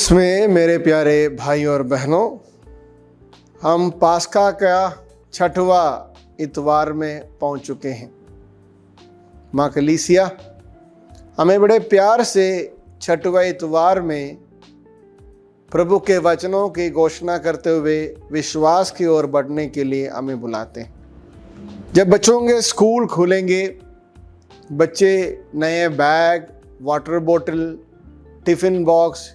Christmas मेरे प्यारे भाई और बहनों, हम पास्का का छठवां इतवार में पहुंच चुके हैं। माँ कलीसिया हमें बड़े प्यार से छठवां इतवार में प्रभु के वचनों की घोषणा करते हुए विश्वास की ओर बढ़ने के लिए हमें बुलाते हैं। जब बच्चों के स्कूल खुलेंगे, बच्चे नए बैग, वाटर बोतल, टिफ़िन बॉक्स,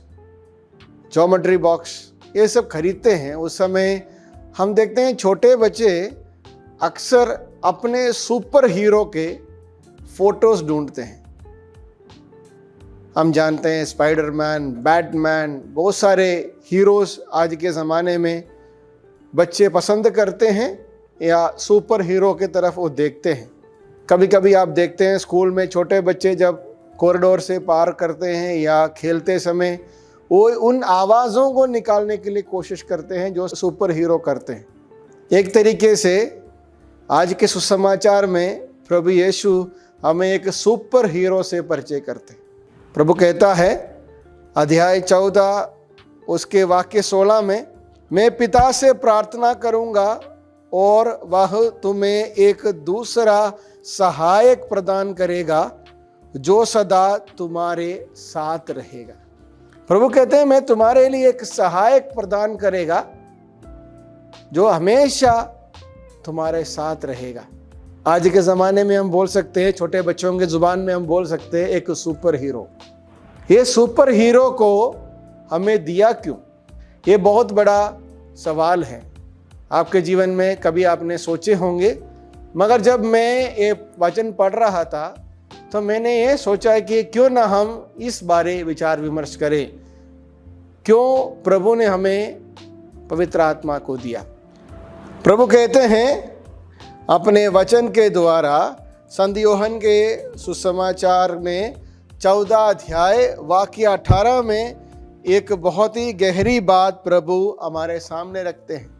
ज्योमेट्री बॉक्स ये सब खरीदते हैं, उस समय हम देखते हैं छोटे बच्चे अक्सर अपने सुपर हीरो के फोटोज ढूंढते हैं। हम जानते हैं स्पाइडरमैन, बैटमैन, बहुत सारे हीरोज आज के ज़माने में बच्चे पसंद करते हैं या सुपर हीरो की तरफ वो देखते हैं। कभी कभी आप देखते हैं स्कूल में छोटे बच्चे जब कॉरिडोर से पार करते हैं या खेलते समय वो उन आवाज़ों को निकालने के लिए कोशिश करते हैं जो सुपर हीरो करते हैं। एक तरीके से आज के सुसमाचार में प्रभु यीशु हमें एक सुपर हीरो से परिचय करते हैं। प्रभु कहता है अध्याय 14 उसके वाक्य 16 में, मैं पिता से प्रार्थना करूंगा और वह तुम्हें एक दूसरा सहायक प्रदान करेगा जो सदा तुम्हारे साथ रहेगा। प्रभु कहते हैं मैं तुम्हारे लिए एक सहायक प्रदान करेगा जो हमेशा तुम्हारे साथ रहेगा। आज के ज़माने में हम बोल सकते हैं, छोटे बच्चों के ज़ुबान में हम बोल सकते हैं एक सुपर हीरो। ये सुपर हीरो को हमें दिया क्यों? ये बहुत बड़ा सवाल है। आपके जीवन में कभी आपने सोचे होंगे, मगर जब मैं ये वचन पढ़ रहा था तो मैंने ये सोचा कि क्यों ना हम इस बारे विचार विमर्श करें, क्यों प्रभु ने हमें पवित्र आत्मा को दिया। प्रभु कहते हैं अपने वचन के द्वारा संत योहन के सुसमाचार में 14 अध्याय वाक्य 18 में एक बहुत ही गहरी बात प्रभु हमारे सामने रखते हैं।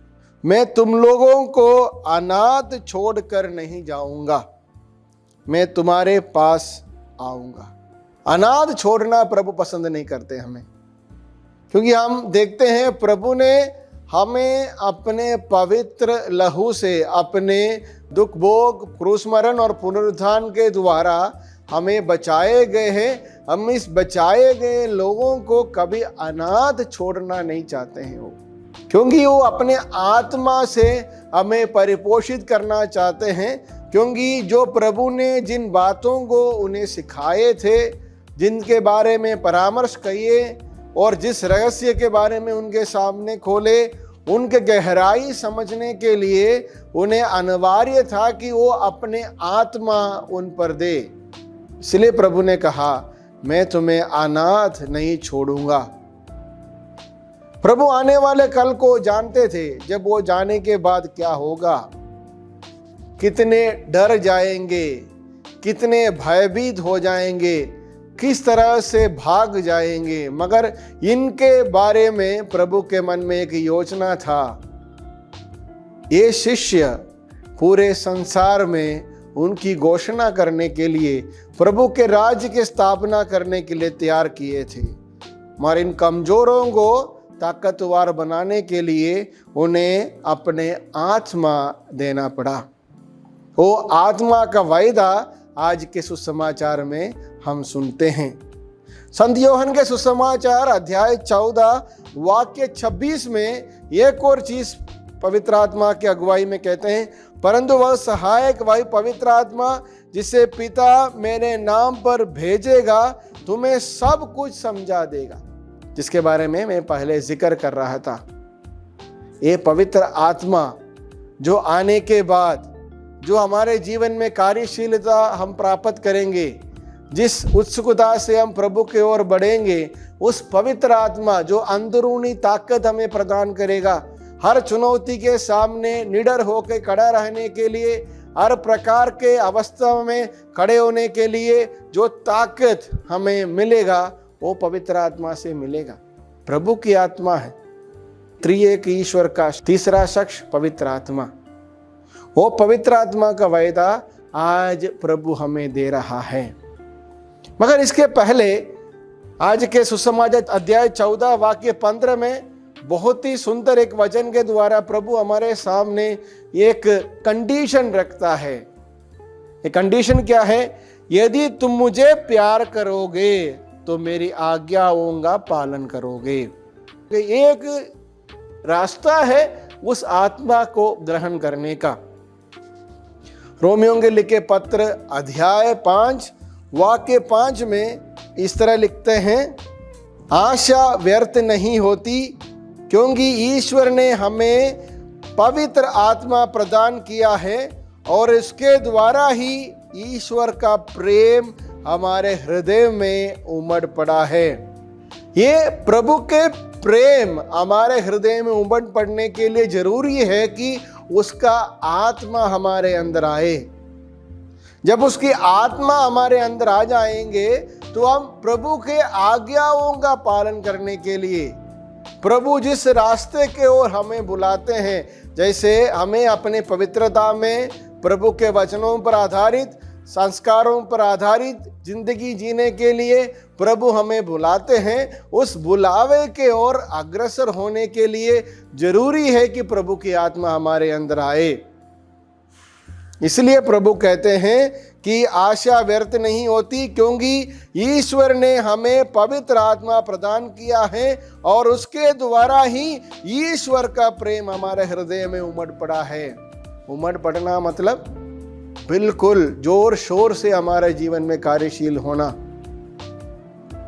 मैं तुम लोगों को अनाथ छोड़कर नहीं जाऊंगा, मैं तुम्हारे पास आऊंगा। अनाथ छोड़ना प्रभु पसंद नहीं करते हमें, क्योंकि हम देखते हैं प्रभु ने हमें अपने पवित्र लहू से, अपने दुख भोग, क्रूस मरण और पुनरुत्थान के द्वारा हमें बचाए गए हैं। हम इस बचाए गए लोगों को कभी अनाथ छोड़ना नहीं चाहते हैं वो, क्योंकि वो अपने आत्मा से हमें परिपोषित करना चाहते हैं। क्योंकि जो प्रभु ने जिन बातों को उन्हें सिखाए थे, जिनके बारे में परामर्श किए और जिस रहस्य के बारे में उनके सामने खोले, उनके गहराई समझने के लिए उन्हें अनिवार्य था कि वो अपने आत्मा उन पर दे। इसलिए प्रभु ने कहा मैं तुम्हें अनाथ नहीं छोड़ूंगा। प्रभु आने वाले कल को जानते थे, जब वो जाने के बाद क्या होगा, कितने डर जाएंगे, कितने भयभीत हो जाएंगे, किस तरह से भाग जाएंगे, मगर इनके बारे में प्रभु के मन में एक योजना था। ये शिष्य पूरे संसार में उनकी घोषणा करने के लिए, प्रभु के राज्य की स्थापना करने के लिए तैयार किए थे। मगर इन कमजोरों को ताकतवर बनाने के लिए उन्हें अपने आत्मा देना पड़ा। वो आत्मा का वायदा आज के सुसमाचार में हम सुनते हैं। संत योहन के सुसमाचार अध्याय 14 वाक्य 26 में एक और चीज पवित्र आत्मा की अगुवाई में कहते हैं, परंतु वह सहायक वही पवित्र आत्मा जिसे पिता मेरे नाम पर भेजेगा तुम्हें सब कुछ समझा देगा, जिसके बारे में मैं पहले जिक्र कर रहा था। ये पवित्र आत्मा जो आने के बाद जो हमारे जीवन में कार्यशीलता हम प्राप्त करेंगे, जिस उत्सुकता से हम प्रभु की ओर बढ़ेंगे, उस पवित्र आत्मा जो अंदरूनी ताकत हमें प्रदान करेगा, हर चुनौती के सामने निडर होकर खड़ा रहने के लिए, हर प्रकार के अवस्था में खड़े होने के लिए जो ताकत हमें मिलेगा वो पवित्र आत्मा से मिलेगा। प्रभु की आत्मा है, त्रिएक ईश्वर का तीसरा शख्स पवित्र आत्मा। वो पवित्र आत्मा का वायदा आज प्रभु हमें दे रहा है। मगर इसके पहले आज के सुसमाचार अध्याय 14 वाक्य 15 में बहुत ही सुंदर एक वचन के द्वारा प्रभु हमारे सामने एक कंडीशन रखता है। ये कंडीशन क्या है? यदि तुम मुझे प्यार करोगे तो मेरी आज्ञाओं का पालन करोगे। एक रास्ता है उस आत्मा को ग्रहण करने का। रोमियों के लिखे पत्र अध्याय 5 वाक्य 5 में इस तरह लिखते हैं, आशा व्यर्थ नहीं होती क्योंकि ईश्वर ने हमें पवित्र आत्मा प्रदान किया है और इसके द्वारा ही ईश्वर का प्रेम हमारे हृदय में उमड़ पड़ा है। ये प्रभु के प्रेम हमारे हृदय में उमड़ पड़ने के लिए जरूरी है कि उसका आत्मा हमारे अंदर आए। जब उसकी आत्मा हमारे अंदर आ जाएंगे तो हम प्रभु के आज्ञाओं का पालन करने के लिए, प्रभु जिस रास्ते के ओर हमें बुलाते हैं, जैसे हमें अपने पवित्रता में प्रभु के वचनों पर आधारित, संस्कारों पर आधारित जिंदगी जीने के लिए प्रभु हमें बुलाते हैं, उस बुलावे के ओर अग्रसर होने के लिए जरूरी है कि प्रभु की आत्मा हमारे अंदर आए। इसलिए प्रभु कहते हैं कि आशा व्यर्थ नहीं होती क्योंकि ईश्वर ने हमें पवित्र आत्मा प्रदान किया है और उसके द्वारा ही ईश्वर का प्रेम हमारे हृदय में उमड़ पड़ा है। उमड़ पड़ना मतलब बिल्कुल जोर शोर से हमारे जीवन में कार्यशील होना।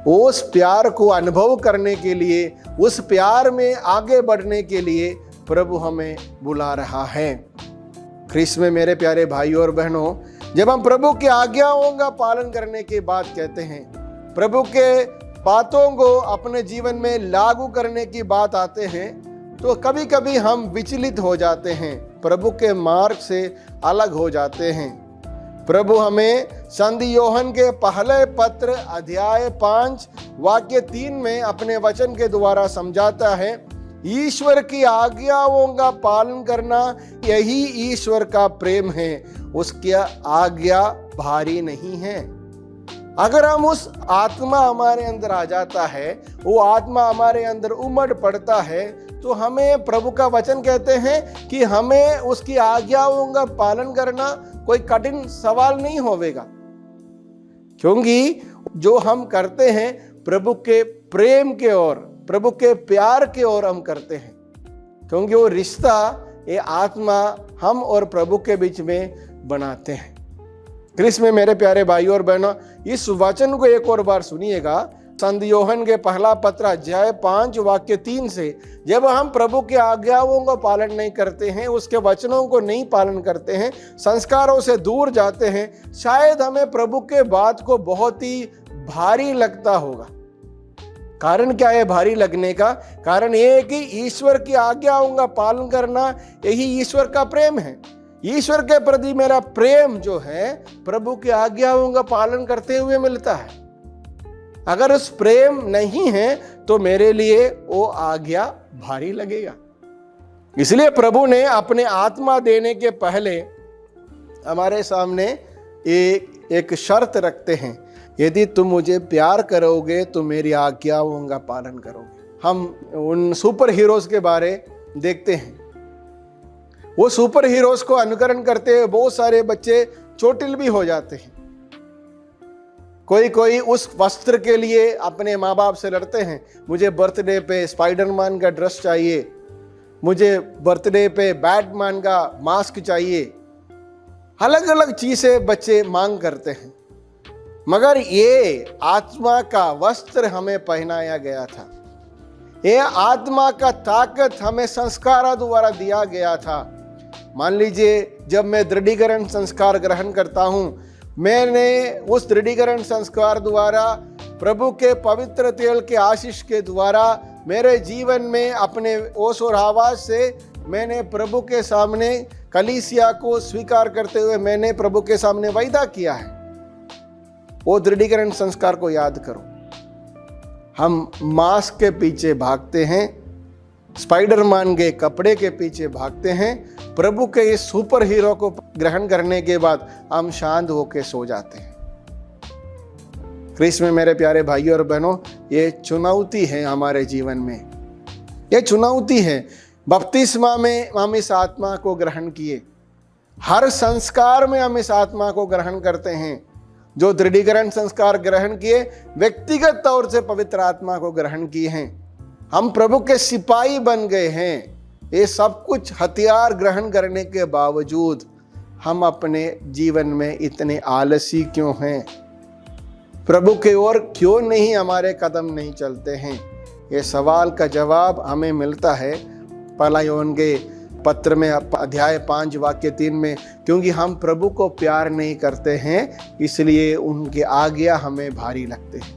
उस प्यार को अनुभव करने के लिए, उस प्यार में आगे बढ़ने के लिए प्रभु हमें बुला रहा है। ख्रीस्त में मेरे प्यारे भाइयों और बहनों, जब हम प्रभु की आज्ञाओं का पालन करने की बात कहते हैं, प्रभु के बातों को अपने जीवन में लागू करने की बात आते हैं, तो कभी कभी हम विचलित हो जाते हैं, प्रभु के मार्ग से अलग हो जाते हैं। प्रभु हमें संत यूहन्ना के पहले पत्र अध्याय 5 वाक्य 3 में अपने वचन के द्वारा समझाता है, ईश्वर की आज्ञाओं का पालन करना यही ईश्वर का प्रेम है। उसकी आज्ञा भारी नहीं है। अगर हम उस आत्मा हमारे अंदर आ जाता है, वो आत्मा हमारे अंदर उमड़ पड़ता है, तो हमें प्रभु का वचन कहते हैं कि हमें उसकी आज्ञाओं का पालन करना कोई कठिन सवाल नहीं होवेगा, क्योंकि जो हम करते हैं प्रभु के प्रेम के ओर, प्रभु के प्यार के ओर हम करते हैं, क्योंकि वो रिश्ता, ये आत्मा हम और प्रभु के बीच में बनाते हैं। ख्रीस्त में मेरे प्यारे भाइयों और बहनों, इस वचन को एक और बार सुनिएगा। संत यूहन्ना के पहला पत्र अध्याय 5 वाक्य 3 से, जब हम प्रभु के आज्ञाओं को पालन नहीं करते हैं, उसके वचनों को नहीं पालन करते हैं, संस्कारों से दूर जाते हैं, शायद हमें प्रभु के बात को बहुत ही भारी लगता होगा। कारण क्या है भारी लगने का? कारण यह है कि ईश्वर की आज्ञाओं का पालन करना यही ईश्वर का प्रेम है। ईश्वर के प्रति मेरा प्रेम जो है प्रभु की आज्ञाओं का पालन करते हुए मिलता है। अगर उस प्रेम नहीं है तो मेरे लिए वो आज्ञा भारी लगेगा। इसलिए प्रभु ने अपने आत्मा देने के पहले हमारे सामने एक शर्त रखते हैं, यदि तुम मुझे प्यार करोगे तो मेरी आज्ञाओं का पालन करोगे। हम उन सुपर हीरोज के बारे देखते हैं, वो सुपर हीरोज को अनुकरण करते हुए बहुत सारे बच्चे चोटिल भी हो जाते हैं। कोई उस वस्त्र के लिए अपने माँ बाप से लड़ते हैं, मुझे बर्थडे पे स्पाइडरमैन का ड्रेस चाहिए, मुझे बर्थडे पे बैटमैन का मास्क चाहिए। अलग अलग चीजें बच्चे मांग करते हैं, मगर ये आत्मा का वस्त्र हमें पहनाया गया था। ये आत्मा का ताकत हमें संस्कार द्वारा दिया गया था। मान लीजिए, जब मैं दृढ़ीकरण संस्कार ग्रहण करता हूं, मैंने उस दृढ़ीकरण संस्कार द्वारा प्रभु के पवित्र तेल के आशीष के द्वारा मेरे जीवन में अपने ओस और आवाज से मैंने प्रभु के सामने कलीसिया को स्वीकार करते हुए मैंने प्रभु के सामने वायदा किया है। वो दृढ़ीकरण संस्कार को याद करो। हम मास्क के पीछे भागते हैं, स्पाइडरमैन के कपड़े के पीछे भागते हैं, प्रभु के इस सुपर हीरो को ग्रहण करने के बाद हम शांत होकर सो जाते हैं। क्रिस्त में मेरे प्यारे भाइयों और बहनों, ये चुनौती है हमारे जीवन में, ये चुनौती है। बपतिस्मा में हम इस आत्मा को ग्रहण किए, हर संस्कार में हम इस आत्मा को ग्रहण करते हैं। जो दृढ़ीकरण संस्कार ग्रहण किए, व्यक्तिगत तौर से पवित्र आत्मा को ग्रहण किए हैं। हम प्रभु के सिपाही बन गए हैं। ये सब कुछ हथियार ग्रहण करने के बावजूद हम अपने जीवन में इतने आलसी क्यों हैं? प्रभु के ओर क्यों नहीं हमारे कदम नहीं चलते हैं? ये सवाल का जवाब हमें मिलता है पहला यूहन्ना के पत्र में अध्याय 5 वाक्य 3 में, क्योंकि हम प्रभु को प्यार नहीं करते हैं, इसलिए उनके आज्ञा हमें भारी लगते हैं।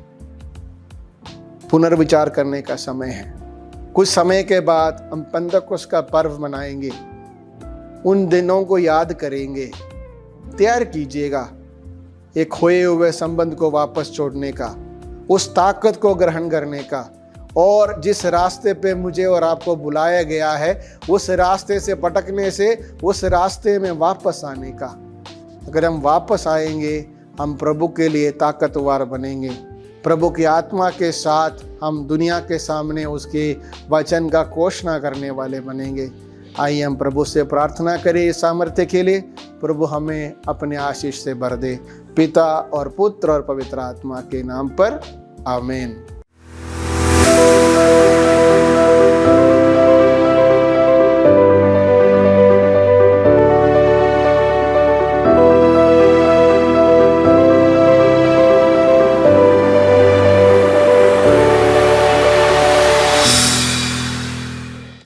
पुनर्विचार करने का समय है। कुछ समय के बाद हम पेंतेकोस्त का पर्व मनाएंगे, उन दिनों को याद करेंगे। तैयार कीजिएगा एक खोए हुए संबंध को वापस जोड़ने का, उस ताकत को ग्रहण करने का, और जिस रास्ते पे मुझे और आपको बुलाया गया है उस रास्ते से पटकने से उस रास्ते में वापस आने का। अगर हम वापस आएंगे, हम प्रभु के लिए ताकतवर बनेंगे। प्रभु की आत्मा के साथ हम दुनिया के सामने उसके वचन का घोषणा करने वाले बनेंगे। आइए हम प्रभु से प्रार्थना करें इस सामर्थ्य के लिए। प्रभु हमें अपने आशीष से भर दे, पिता और पुत्र और पवित्र आत्मा के नाम पर, आमीन।